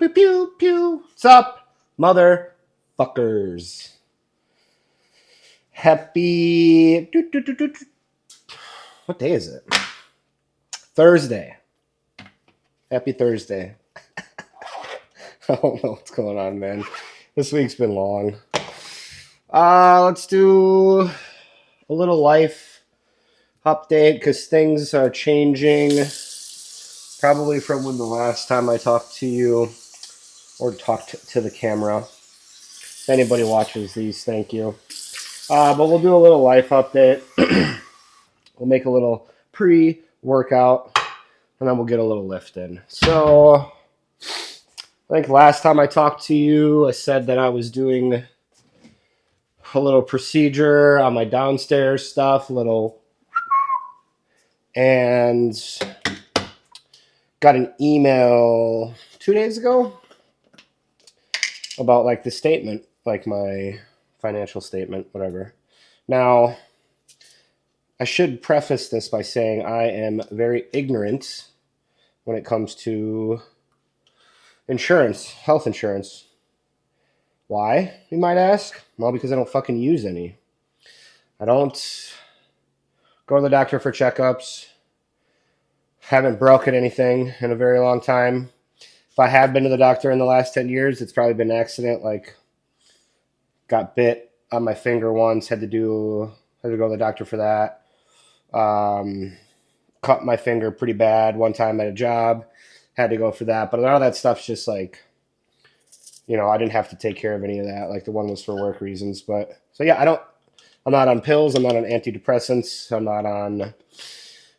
pew, pew, pew. What's up, motherfuckers? Happy. What day is it? Thursday. Happy Thursday. I don't know what's going on, man. This week's been long. Let's do a little life update because things are changing. Probably from when the last time I talked to you or talked to the camera. If anybody watches these, thank you. But we'll do a little life update. We'll make a little pre-workout, and then we'll get a little lift in. So, I think last time I talked to you, I said that I was doing a little procedure on my downstairs stuff, and got an email 2 days ago about like the statement, like my financial statement, whatever. Now, I should preface this by saying I am very ignorant when it comes to insurance, health insurance. Why, you might ask? Well, because I don't fucking use any. I don't go to the doctor for checkups. Haven't broken anything in a very long time. If I have been to the doctor in the last 10 years, it's probably been an accident, like got bit on my finger once, had to go to the doctor for that. Cut my finger pretty bad one time at a job, had to go for that. But a lot of that stuff's just like, I didn't have to take care of any of that. Like the one was for work reasons. But so yeah, I'm not on pills. I'm not on antidepressants. I'm not on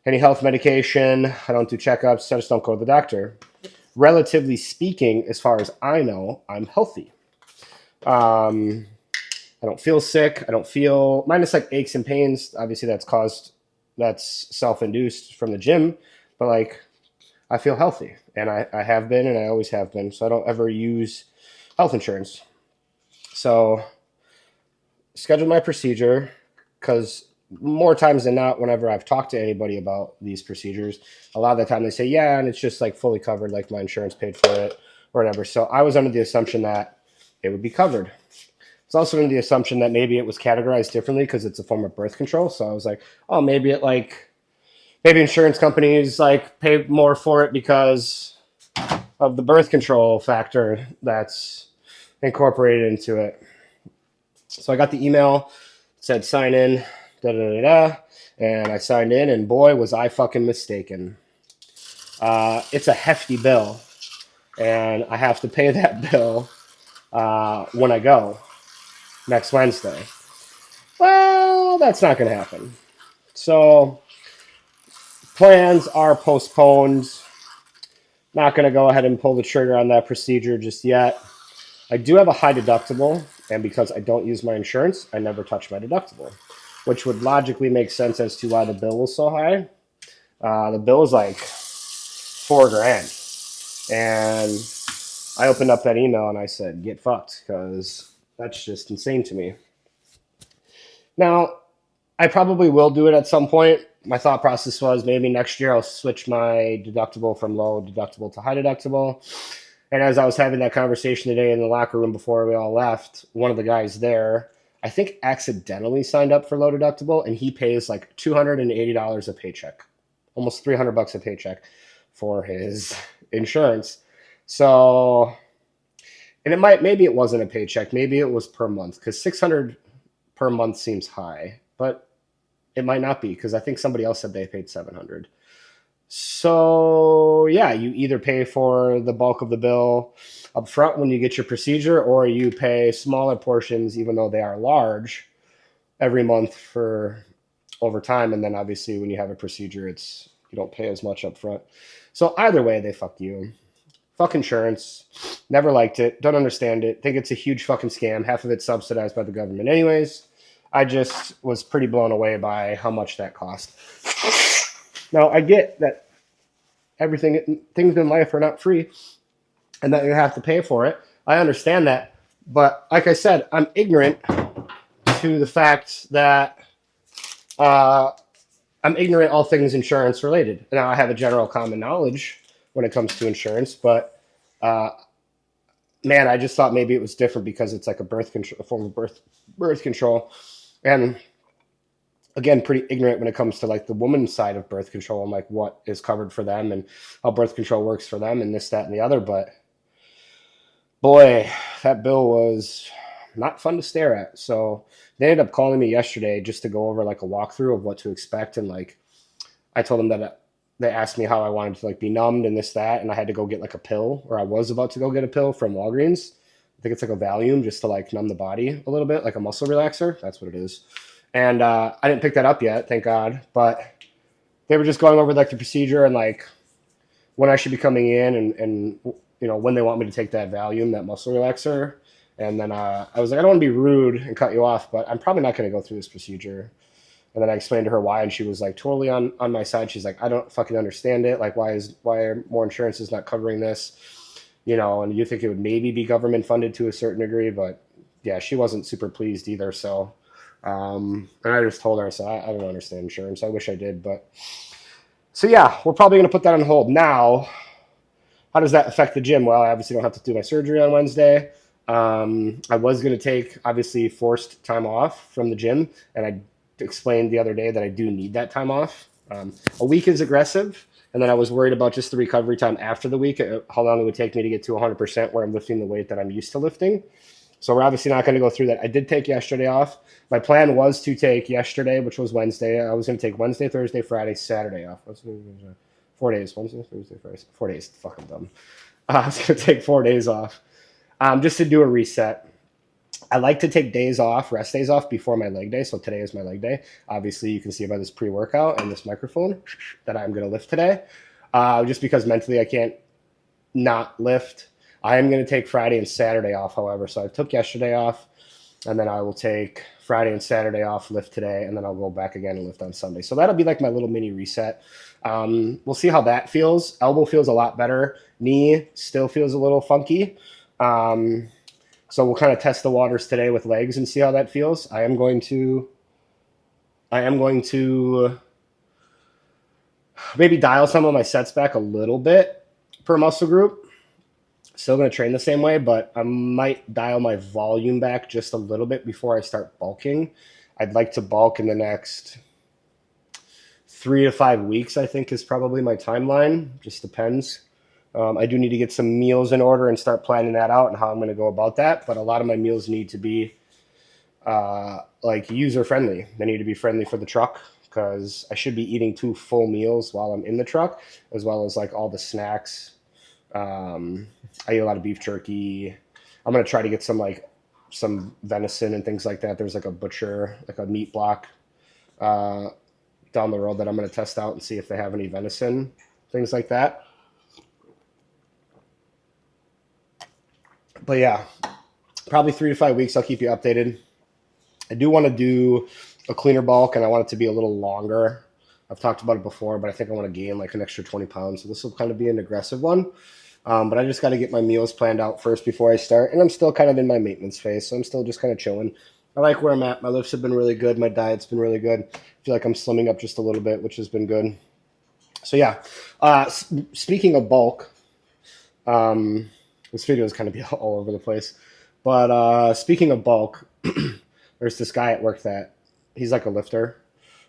any health medication. I don't do checkups. I just don't go to the doctor. Relatively speaking, as far as I know, I'm healthy. I don't feel sick. I don't feel, minus like aches and pains. Obviously that's self-induced from the gym, but like I feel healthy, and I have been, and I always have been. So I don't ever use health insurance. So scheduled my procedure because more times than not, whenever I've talked to anybody about these procedures, a lot of the time they say, yeah, and it's just like fully covered, like my insurance paid for it or whatever. So I was under the assumption that it would be covered. It's also under the assumption that maybe it was categorized differently because it's a form of birth control. So I was like, oh, maybe insurance companies like pay more for it because of the birth control factor that's incorporated into it. So I got the email, said sign in, and I signed in, and boy, was I fucking mistaken. It's a hefty bill, and I have to pay that bill when I go next Wednesday. Well, that's not going to happen. So plans are postponed. Not going to go ahead and pull the trigger on that procedure just yet. I do have a high deductible, and because I don't use my insurance, I never touch my deductible, which would logically make sense as to why the bill was so high. The bill was like $4,000, and I opened up that email and I said, get fucked, because that's just insane to me. Now, I probably will do it at some point. My thought process was maybe next year I'll switch my deductible from low deductible to high deductible. And as I was having that conversation today in the locker room before we all left, one of the guys there, I think accidentally signed up for low deductible, and he pays like $280 a paycheck, almost $300 a paycheck for his insurance. So, and maybe it wasn't a paycheck, maybe it was per month, because $600 per month seems high, but it might not be, because I think somebody else said they paid $700. So yeah, you either pay for the bulk of the bill up front when you get your procedure, or you pay smaller portions, even though they are large, every month for over time. And then obviously when you have a procedure, you don't pay as much up front. So either way, they fuck you. Fuck insurance. Never liked it. Don't understand it. Think it's a huge fucking scam. Half of it's subsidized by the government anyways. I just was pretty blown away by how much that cost. Now, I get that things in life are not free and that you have to pay for it. I understand that. But like I said, I'm ignorant to the fact that I'm ignorant all things insurance related. Now, I have a general common knowledge when it comes to insurance, but man, I just thought maybe it was different because it's like a birth control, a form of birth control, and again, pretty ignorant when it comes to like the woman's side of birth control and like what is covered for them and how birth control works for them and this, that, and the other. But boy, that bill was not fun to stare at. So they ended up calling me yesterday just to go over like a walkthrough of what to expect. And like I told them that they asked me how I wanted to like be numbed and this, that, and I had to go get like a pill, or I was about to go get a pill from Walgreens. I think it's like a Valium just to like numb the body a little bit, like a muscle relaxer. That's what it is. And I didn't pick that up yet, thank God. But they were just going over like the procedure and like when I should be coming in and when they want me to take that Valium, that muscle relaxer. And then I was like, I don't want to be rude and cut you off, but I'm probably not going to go through this procedure. And then I explained to her why, and she was like totally on my side. She's like, I don't fucking understand it. Like, why are more insurances not covering this? And you think it would maybe be government funded to a certain degree, but yeah, she wasn't super pleased either. So, and I just told her, so I don't understand insurance. I wish I did, but so yeah, we're probably going to put that on hold now. How does that affect the gym? Well, I obviously don't have to do my surgery on Wednesday. I was going to take obviously forced time off from the gym, and I explained the other day that I do need that time off. A week is aggressive, and then I was worried about just the recovery time after the week, how long it would take me to get to 100% where I'm lifting the weight that I'm used to lifting. So we're obviously not going to go through that. I did take yesterday off. My plan was to take yesterday, which was Wednesday. I was going to take Wednesday, Thursday, Friday, Saturday off. 4 days. Wednesday, Thursday, Friday. 4 days. Fucking dumb. I was going to take 4 days off just to do a reset. I like to take days off, rest days off before my leg day. So today is my leg day. Obviously, you can see by this pre-workout and this microphone that I'm going to lift today. Just because mentally I can't not lift. I am going to take Friday and Saturday off, however. So I took yesterday off, and then I will take Friday and Saturday off, lift today, and then I'll go back again and lift on Sunday. So that'll be like my little mini reset. We'll see how that feels. Elbow feels a lot better. Knee still feels a little funky. So we'll kind of test the waters today with legs and see how that feels. I am going to maybe dial some of my sets back a little bit per muscle group. Still going to train the same way, but I might dial my volume back just a little bit before I start bulking. I'd like to bulk in the next 3 to 5 weeks, I think is probably my timeline. Just depends. I do need to get some meals in order and start planning that out and how I'm going to go about that. But a lot of my meals need to be like user friendly. They need to be friendly for the truck because I should be eating 2 full meals while I'm in the truck, as well as like all the snacks. I eat a lot of beef jerky. I'm going to try to get some venison and things like that. There's like a butcher, like a meat block down the road that I'm going to test out and see if they have any venison, things like that. But yeah, probably 3 to 5 weeks. I'll keep you updated. I do want to do a cleaner bulk, and I want it to be a little longer. I've talked about it before, but I think I want to gain like an extra 20 pounds. So this will kind of be an aggressive one. But I just got to get my meals planned out first before I start. And I'm still kind of in my maintenance phase, so I'm still just kind of chilling. I like where I'm at. My lifts have been really good. My diet's been really good. I feel like I'm slimming up just a little bit, which has been good. So yeah, speaking of bulk, this video is kind of be all over the place. But speaking of bulk, there's this guy at work that he's like a lifter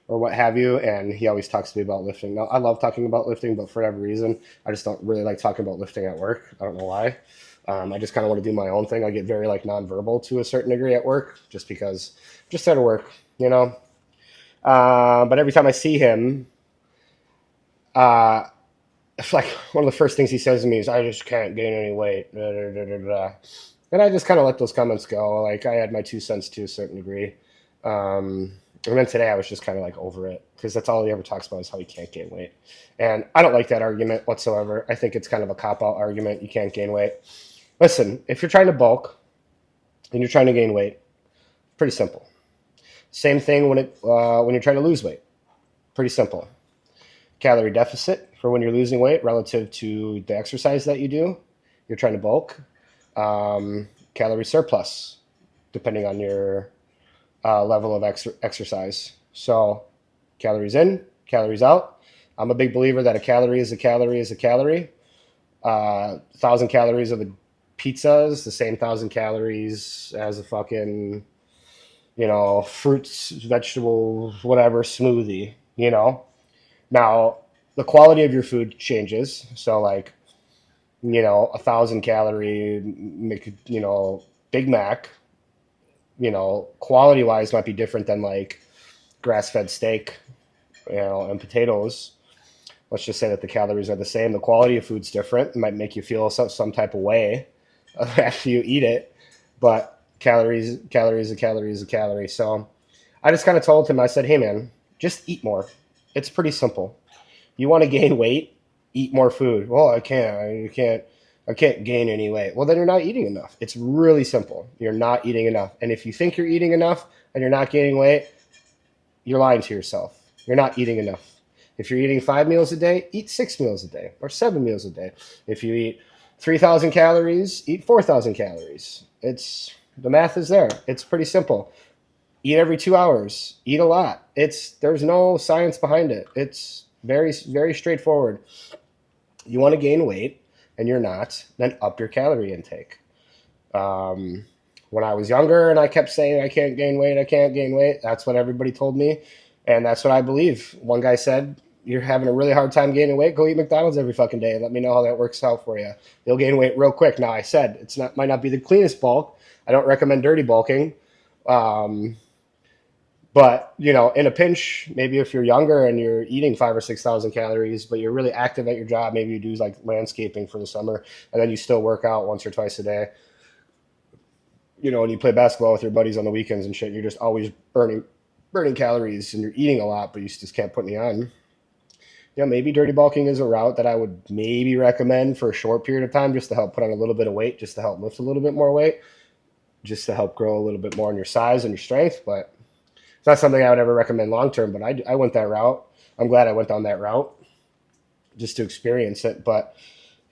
or what have you, and he always talks to me about lifting. Now, I love talking about lifting, but for whatever reason, I just don't really like talking about lifting at work. I don't know why. I just kind of want to do my own thing. I get very like nonverbal to a certain degree at work, just because I'm just there to work, But every time I see him, it's like one of the first things he says to me is, "I just can't gain any weight." And I just kind of let those comments go. Like I had my 2 cents to a certain degree. And then today I was just kind of like over it because that's all he ever talks about is how he can't gain weight. And I don't like that argument whatsoever. I think it's kind of a cop-out argument. You can't gain weight. Listen, if you're trying to bulk and you're trying to gain weight, pretty simple. Same thing when you're trying to lose weight. Pretty simple. Calorie deficit for when you're losing weight relative to the exercise that you do. You're trying to bulk. Calorie surplus, depending on your level of exercise. So calories in, calories out. I'm a big believer that a calorie is a calorie is a calorie. 1,000 calories of a pizza's the same 1,000 calories as a fucking, fruits, vegetables, whatever smoothie, Now, the quality of your food changes. So, like, 1,000 calorie, Big Mac, quality wise might be different than like grass fed steak, and potatoes. Let's just say that the calories are the same. The quality of food's different. It might make you feel some type of way after you eat it, but calories, a calorie is a calorie. So I just kind of told him, I said, hey man, just eat more. It's pretty simple. You want to gain weight, eat more food. Well, I can't gain any weight. Well, then you're not eating enough. It's really simple. You're not eating enough. And if you think you're eating enough and you're not gaining weight, you're lying to yourself. You're not eating enough. If you're eating 5 meals a day, eat 6 meals a day or 7 meals a day. If you eat 3,000 calories, eat 4,000 calories. The math is there. It's pretty simple. Eat every 2 hours. Eat a lot. There's no science behind it. It's very, very straightforward. You want to gain weight and you're not, then up your calorie intake. When I was younger and I kept saying I can't gain weight, that's what everybody told me. And that's what I believe. One guy said, you're having a really hard time gaining weight, go eat McDonald's every fucking day and let me know how that works out for you. You'll gain weight real quick. Now, I said might not be the cleanest bulk. I don't recommend dirty bulking. But, in a pinch, maybe if you're younger and you're eating 5,000 or 6,000 calories, but you're really active at your job, maybe you do like landscaping for the summer and then you still work out once or twice a day, and you play basketball with your buddies on the weekends and shit, you're just always burning calories and you're eating a lot, but you just can't put any on. Maybe dirty bulking is a route that I would maybe recommend for a short period of time just to help put on a little bit of weight, just to help lift a little bit more weight, just to help grow a little bit more in your size and your strength. But it's not something I would ever recommend long term, but I went that route. I'm glad I went down that route just to experience it. But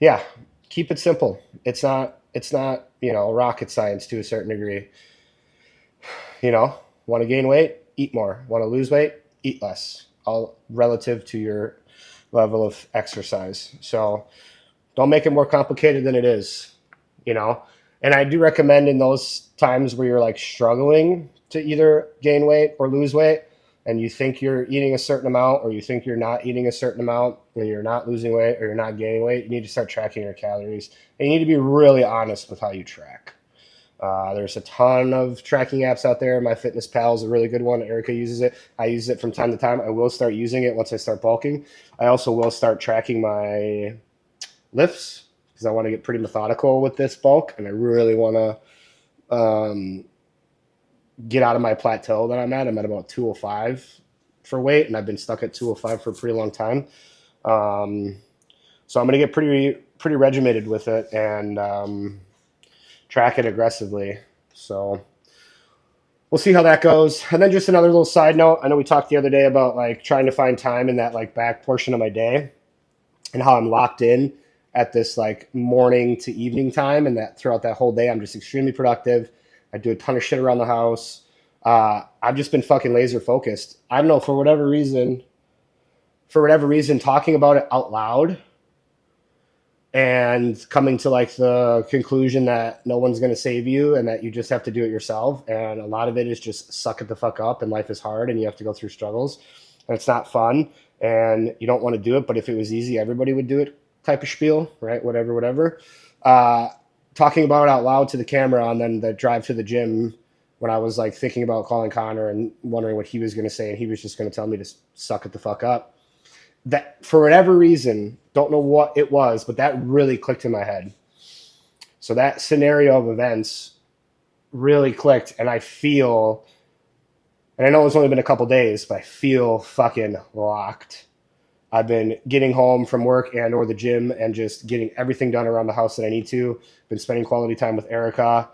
yeah, keep it simple. It's not rocket science to a certain degree. Want to gain weight, eat more. Want to lose weight, eat less. All relative to your level of exercise. So don't make it more complicated than it is, And I do recommend in those times where you're like struggling to either gain weight or lose weight, and you think you're eating a certain amount or you think you're not eating a certain amount and you're not losing weight or you're not gaining weight, you need to start tracking your calories. And you need to be really honest with how you track. There's a ton of tracking apps out there. MyFitnessPal is a really good one. Erica uses it. I use it from time to time. I will start using it once I start bulking. I also will start tracking my lifts because I want to get pretty methodical with this bulk, and I really want to get out of my plateau that I'm at. I'm at about 205 for weight, and I've been stuck at 205 for a pretty long time. So I'm going to get pretty regimented with it and track it aggressively. So we'll see how that goes. And then just another little side note. I know we talked the other day about like trying to find time in that like back portion of my day and how I'm locked in at this like morning to evening time, and that throughout that whole day I'm just extremely productive. I do a ton of shit around the house. I've just been fucking laser focused. I don't know, for whatever reason, talking about it out loud and coming to like the conclusion that no one's going to save you and that you just have to do it yourself. And a lot of it is just suck it the fuck up, and life is hard and you have to go through struggles and it's not fun and you don't want to do it. But if it was easy, everybody would do it type of spiel, right? Whatever. Talking about it out loud to the camera and then the drive to the gym when I was like thinking about calling Connor and wondering what he was going to say, and he was just going to tell me to suck it the fuck up. That for whatever reason, don't know what it was, but that really clicked in my head. So that scenario of events really clicked, and I feel, and I know it's only been a couple days, but I feel fucking locked. I've been getting home from work and or the gym and just getting everything done around the house that I need to. Been spending quality time with Erica.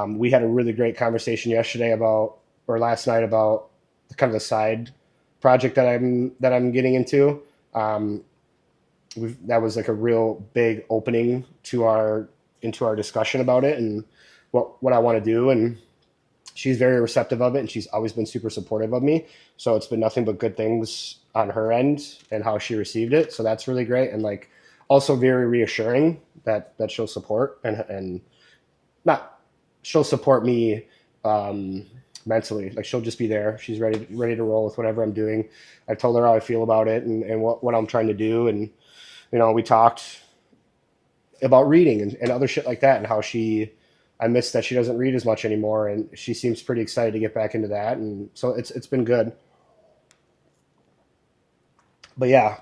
We had a really great conversation last night about kind of the side project that I'm getting into. That was like a real big opening into our discussion about it and what I want to do. And she's very receptive of it, and she's always been super supportive of me. So it's been nothing but good things on her end and how she received it. So that's really great. And like also very reassuring that she'll support and not, she'll support me mentally. Like she'll just be there. She's ready to roll with whatever I'm doing. I told her how I feel about it and what I'm trying to do. And, we talked about reading and other shit like that and how I miss that she doesn't read as much anymore. And she seems pretty excited to get back into that. And so it's been good. But yeah,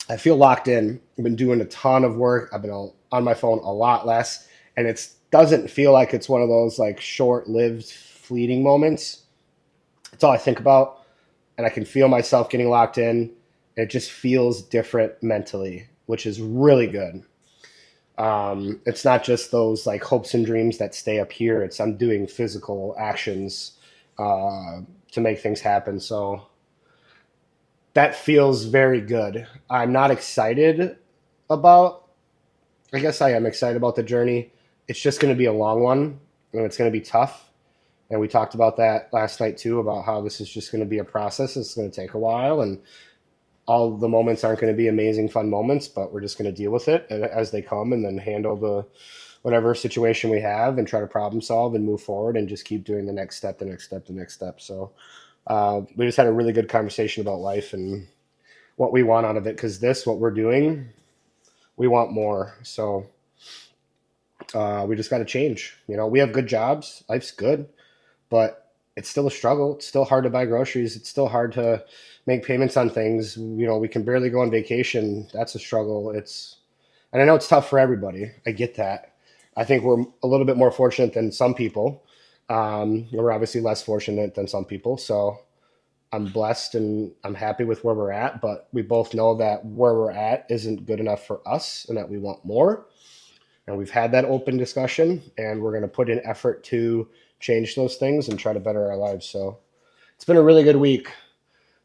I feel locked in. I've been doing a ton of work. I've been on my phone a lot less, and it doesn't feel like it's one of those like short-lived, fleeting moments. It's all I think about, and I can feel myself getting locked in. It just feels different mentally, which is really good. It's not just those like hopes and dreams that stay up here. It's I'm doing physical actions to make things happen. So that feels very good. I'm not excited about, I guess I am excited about the journey. It's just going to be a long one and it's going to be tough. And we talked about that last night too, about how this is just going to be a process. It's going to take a while and all the moments aren't going to be amazing, fun moments, but we're just going to deal with it as they come and then handle the whatever situation we have and try to problem solve and move forward and just keep doing the next step, the next step, the next step. So we just had a really good conversation about life and what we want out of it. Because what we're doing, we want more. So we just got to change. We have good jobs. Life's good, but it's still a struggle. It's still hard to buy groceries. It's still hard to make payments on things. We can barely go on vacation. That's a struggle. And I know it's tough for everybody. I get that. I think we're a little bit more fortunate than some people. We're obviously less fortunate than some people. So I'm blessed and I'm happy with where we're at, but we both know that where we're at isn't good enough for us and that we want more. And we've had that open discussion and we're going to put in effort to change those things and try to better our lives. So it's been a really good week.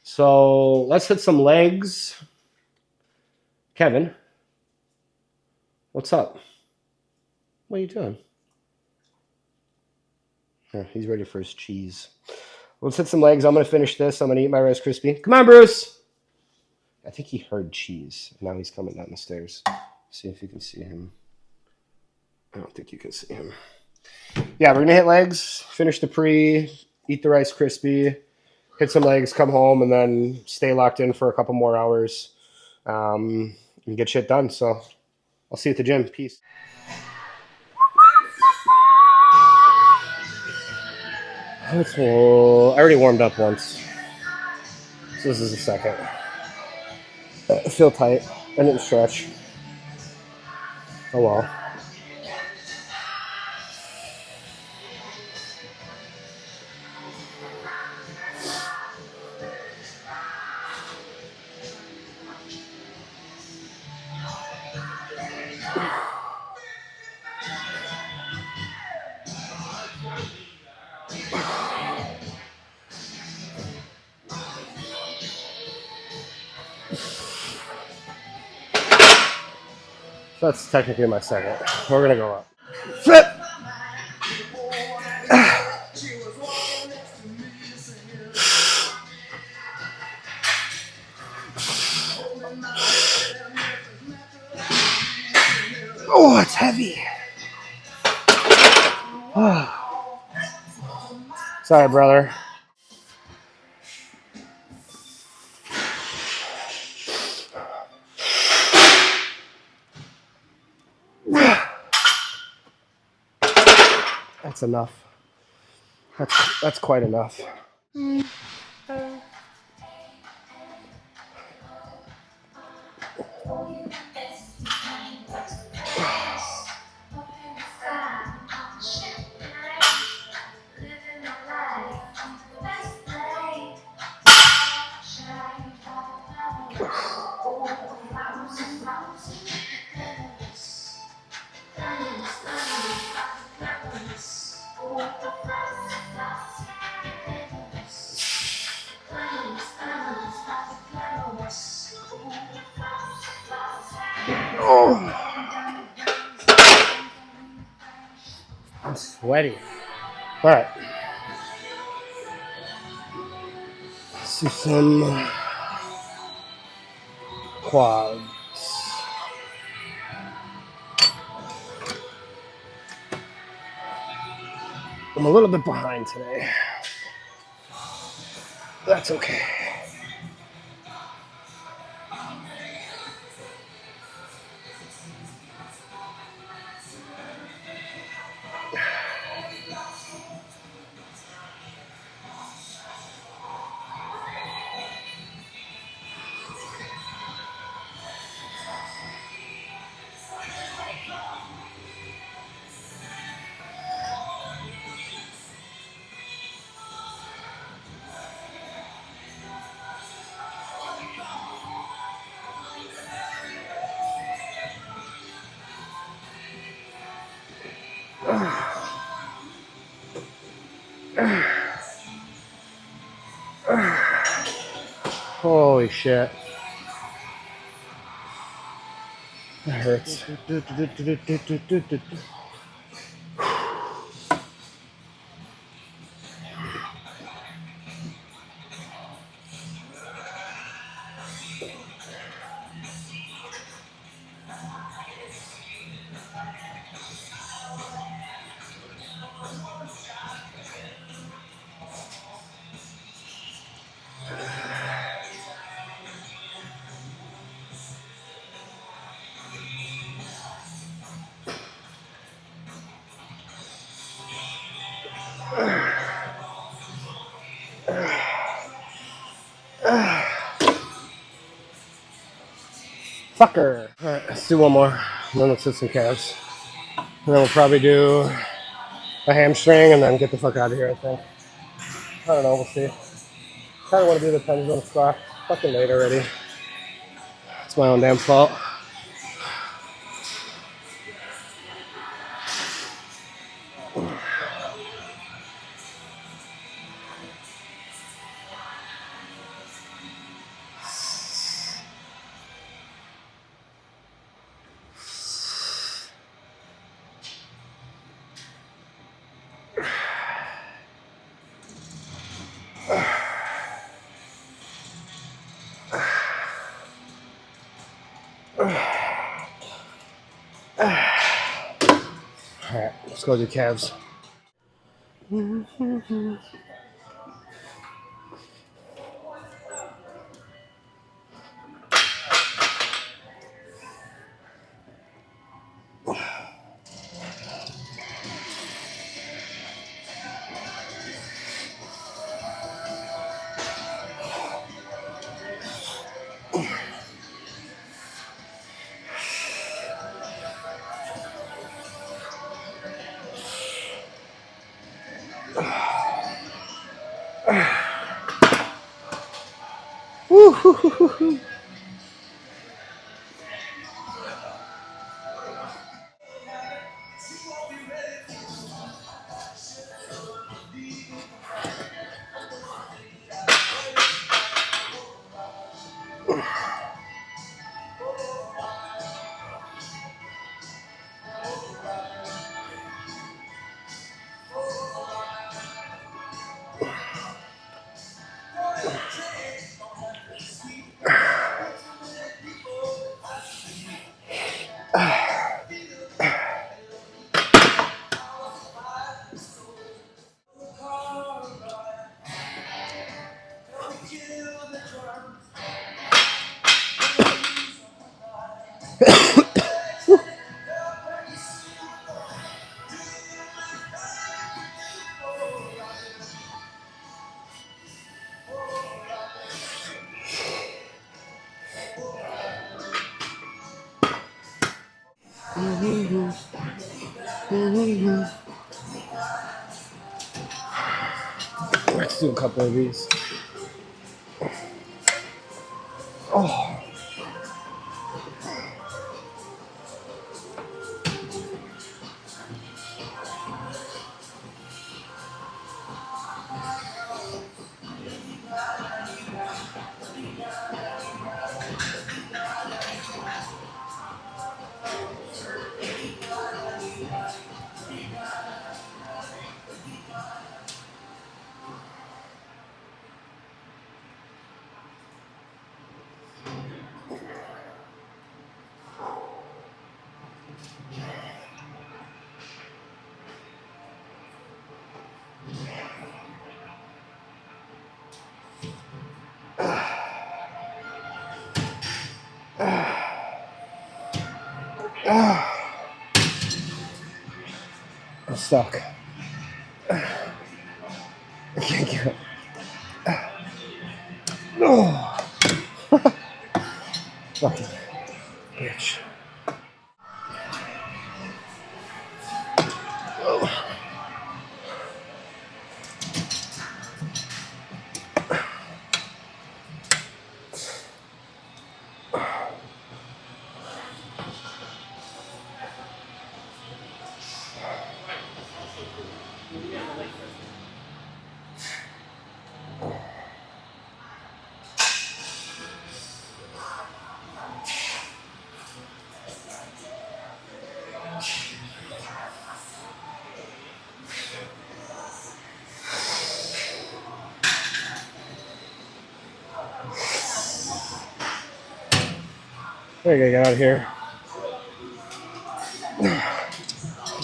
So let's hit some legs. Kevin, what's up? What are you doing? He's ready for his cheese. Let's hit some legs. I'm going to finish this. I'm going to eat my Rice Krispie. Come on, Bruce. I think he heard cheese. Now he's coming down the stairs. See if you can see him. I don't think you can see him. Yeah, we're going to hit legs, finish the pre, eat the Rice Krispie, hit some legs, come home, and then stay locked in for a couple more hours and get shit done. So I'll see you at the gym. Peace. I already warmed up once. So this is the second. I feel tight. I didn't stretch. Oh well. So that's technically my second. We're going to go up. Flip! Oh, it's heavy. Sorry, brother. That's enough. That's quite enough. Oh. I'm sweaty. All right. Let's do some quads. I'm a little bit behind today. That's okay. Holy shit. That hurts. Fucker. Alright, let's do one more. And then let's hit some calves. And then we'll probably do a hamstring and then get the fuck out of here, I think. I don't know, we'll see. Kind of want to do the pendulum squat. Fucking late already. It's my own damn fault. Alright, let's go do calves. Woo-hoo-hoo-hoo. Let's do a couple of these. Oh. I'm stuck. I can't get it. Oh. Fucking bitch. Oh. I gotta get out of here.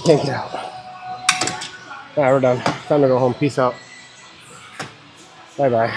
Can't get out. Alright, we're done. Time to go home. Peace out. Bye bye.